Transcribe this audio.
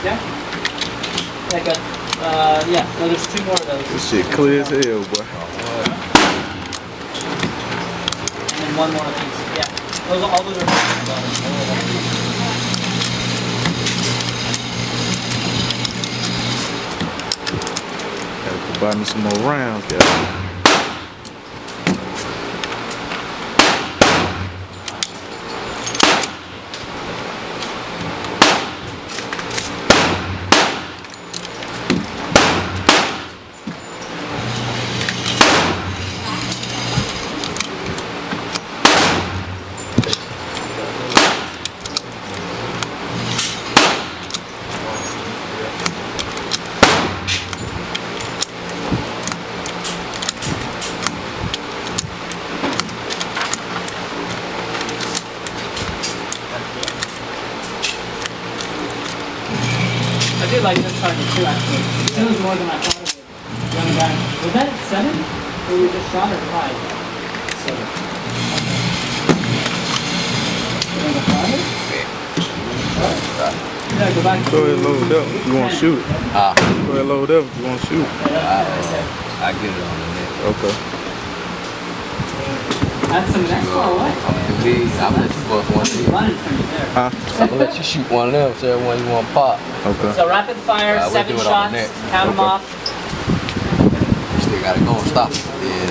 Yeah. Like a, yeah. No, there's 2 more of those. This shit clear as hell, boy. And then 1 more piece. Yeah. Those are all those are. Gotta go buy me some more rounds, guys. I did like this target too, actually. It was more than I thought it would. Young guy. Was that 7? Or we just shot or 5? 7. Okay. Yeah, go back. Go ahead and load up if you want to shoot. Go ahead and load up if you want to shoot. I get it on the net. Okay. That's some next one or what? I'm gonna let you bust one of these. Running from you there. Huh? I'm gonna let you shoot one of them, so one you want to pop. Okay. So rapid fire, We'll 7 do it on the shots, net. count them Okay. off. You still gotta go and stop it. Yeah.